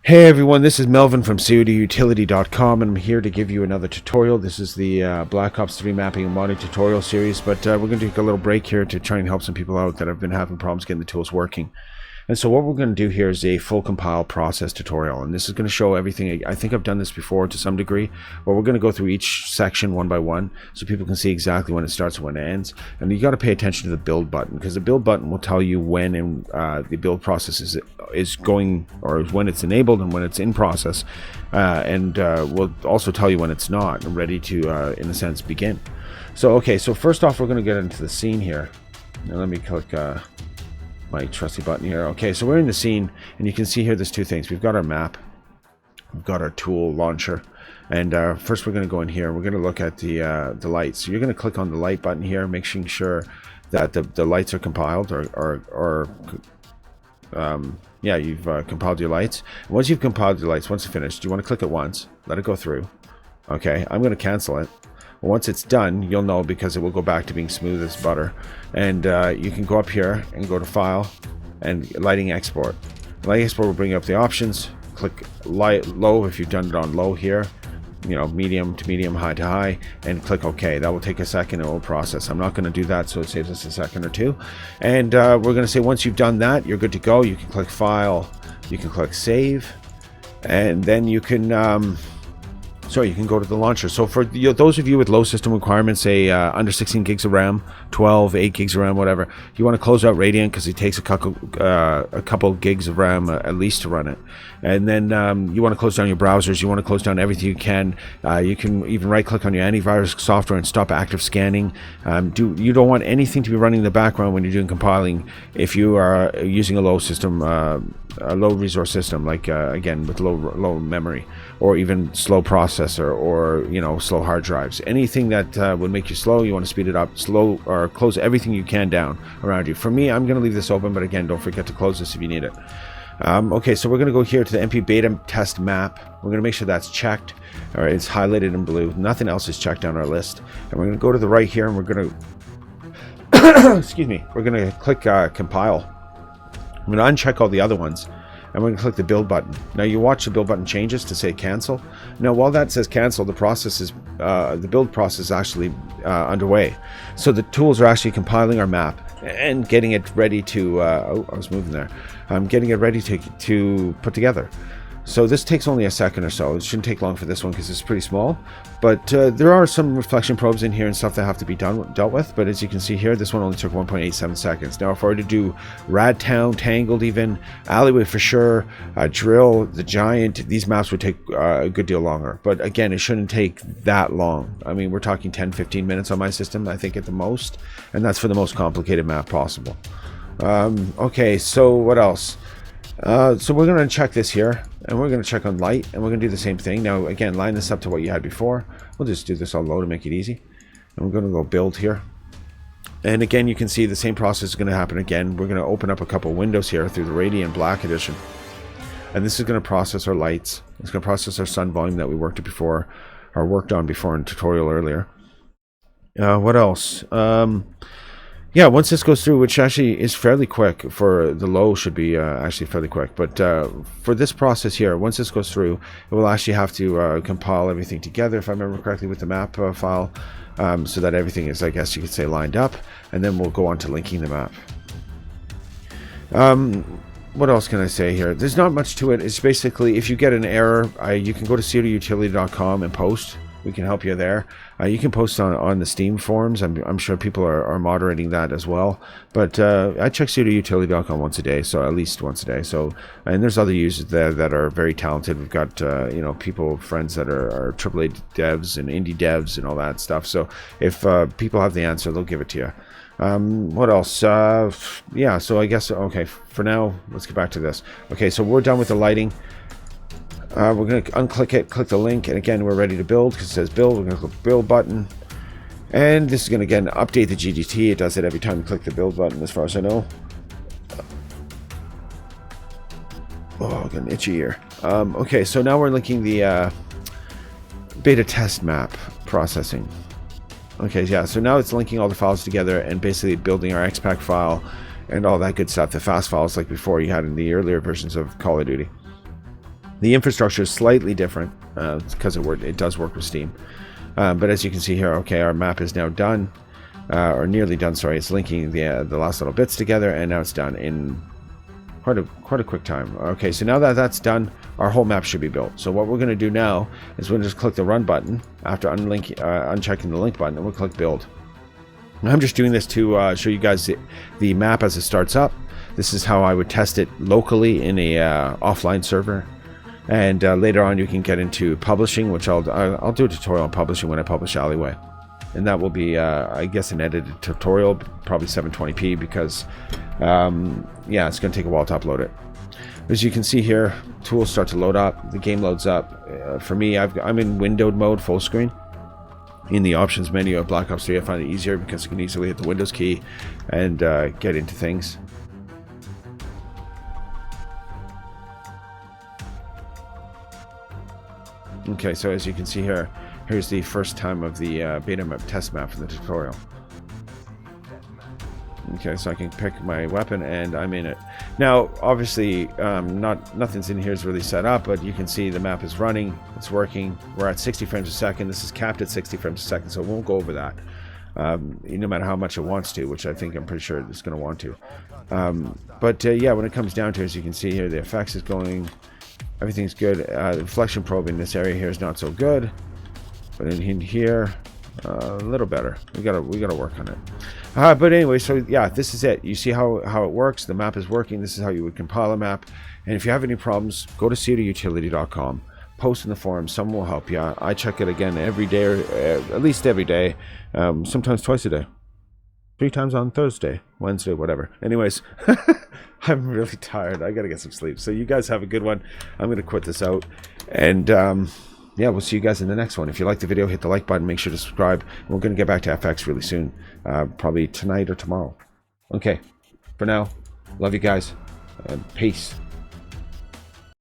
Hey everyone, this is Melvin from CODutility.com, and I'm here to give you another tutorial. This is the BlackOps 3 mapping and modding tutorial series, but we're going to take a little break here to try and help some people out that have been having problems getting the tools working. And so what we're going to do here is a full compile process tutorial, and this is going to show everything. I think I've done this before to some degree, but we're going to go through each section one by one so people can see exactly when it starts and when it ends. And you got to pay attention to the build button, because the build button will tell you when the build process is going, or when it's enabled and when it's in process, and will also tell you when it's not and ready to, in a sense, begin. So okay, so first off, we're going to get into the scene here. Now let me click my trusty button here. Okay, so we're in the scene, and you can see here there's two things. We've got our map, we've got our tool launcher, and first we're going to go in here. We're going to look at the lights. So you're going to click on the light button here, making sure that the lights are compiled, yeah, you've compiled your lights. And once you've compiled your lights, once it's finished, you want to click it once, let it go through. Okay, I'm going to cancel it. Once it's done, you'll know, because it will go back to being smooth as butter. And you can go up here and go to File and Lighting Export. Lighting Export will bring up the options. Click low if you've done it on low here, medium to medium, high to high, and click OK. That will take a second and it will process. I'm not going to do that, so it saves us a second or two. And we're going to say once you've done that, you're good to go. You can click File, you can click Save, and then you can you can go to the launcher. So for those of you with low system requirements, say under 16 gigs of RAM, 12, 8 gigs of RAM, whatever, you want to close out Radiant because it takes a couple gigs of RAM at least to run it. And then you want to close down your browsers. You want to close down everything you can. You can even right click on your antivirus software and stop active scanning. You don't want anything to be running in the background when you're doing compiling if you are using a low system, a low resource system, like again with low memory, or even slow processor, or slow hard drives. Anything that would make you slow, you want to speed it up, slow, or close everything you can down around you. For me, I'm going to leave this open, but again, don't forget to close this if you need it. Okay, so we're going to go here to the MP beta test map. We're going to make sure that's checked. All right, it's highlighted in blue. Nothing else is checked on our list. And we're going to go to the right here, and we're going to excuse me, we're going to click compile. I'm going to uncheck all the other ones, and we're going to click the build button. Now you watch the build button changes to say cancel. Now while that says cancel, the process is the build process is actually underway. So the tools are actually compiling our map and getting it ready to oh, I was moving there. Getting it ready to put together. So this takes only a second or so. It shouldn't take long for this one because it's pretty small. But there are some reflection probes in here and stuff that have to be dealt with. But as you can see here, this one only took 1.87 seconds. Now if I were to do Radtown, Tangled even, Alleyway for sure, Drill, The Giant, these maps would take a good deal longer. But again, it shouldn't take that long. I mean, we're talking 10-15 minutes on my system, I think, at the most. And that's for the most complicated map possible. Okay, so what else? So we're going to check this here, and we're going to check on light, and we're going to do the same thing. Now again, line this up to what you had before. We'll just do this on low to make it easy, and we're going to go build here. And again, you can see the same process is going to happen again. We're going to open up a couple windows here through the Radiant Black Edition, and this is going to process our lights. It's going to process our sun volume that we worked on before in a tutorial earlier. What else? Yeah, once this goes through, which actually is fairly quick, for the low should be actually fairly quick, but for this process here, once this goes through, it will actually have to compile everything together, if I remember correctly, with the map file, so that everything is, I guess you could say, lined up, and then we'll go on to linking the map. What else can I say here? There's not much to it. It's basically, if you get an error, you can go to CODutility.com and post. We can help you there. You can post on the Steam forums. I'm sure people are moderating that as well. But I check CODutility.com once a day, so at least once a day. So, and there's other users there that are very talented. We've got people, friends that are AAA devs and indie devs and all that stuff. So if people have the answer, they'll give it to you. What else? Yeah. So I guess okay. For now, let's get back to this. Okay, so we're done with the lighting. We're going to unclick it, click the link, and again, we're ready to build because it says build. We're going to click the build button, and this is going to again update the GDT. It does it every time you click the build button, as far as I know. Oh, I got an itchy ear. Okay, so now we're linking the beta test map processing. Okay, yeah, so now it's linking all the files together and basically building our XPack file and all that good stuff, the fast files like before you had in the earlier versions of Call of Duty. The infrastructure is slightly different because it does work with Steam. But as you can see here, okay, our map is now done, or nearly done. Sorry, it's linking the last little bits together, and now it's done in quite a quick time. Okay, so now that that's done, our whole map should be built. So what we're going to do now is we'll just click the run button after unchecking the link button, and we'll click build. I'm just doing this to show you guys the map as it starts up. This is how I would test it locally in a offline server. And later on you can get into publishing, which I'll do a tutorial on publishing when I publish Alleyway. And that will be, I guess, an edited tutorial, probably 720p, because, yeah, it's going to take a while to upload it. As you can see here, tools start to load up. The game loads up. For me, I'm in windowed mode, full screen. In the options menu of Black Ops 3, I find it easier because you can easily hit the Windows key and get into things. Okay, so as you can see here, here's the first time of the beta map, test map for the tutorial. Okay, so I can pick my weapon and I'm in it. Now, obviously, nothing's in here is really set up, but you can see the map is running, it's working. We're at 60 frames a second. This is capped at 60 frames a second, so it won't go over that. No matter how much it wants to, which I'm pretty sure it's going to want to. Yeah, when it comes down to it, as you can see here, the effects is going. Everything's good. The reflection probe in this area here is not so good, but in here, a little better. We gotta work on it. But anyway, so yeah, this is it. You see how it works. The map is working. This is how you would compile a map. And if you have any problems, go to pseudoutility.com. Post in the forum. Someone will help you. I check it again every day, or at least every day. Sometimes twice a day. 3 times on Thursday, Wednesday, whatever. Anyways, I'm really tired. I gotta get some sleep. So you guys have a good one. I'm gonna quit this out. And yeah, we'll see you guys in the next one. If you like the video, hit the like button. Make sure to subscribe. We're gonna get back to FX really soon. Probably tonight or tomorrow. Okay, for now, love you guys. Peace.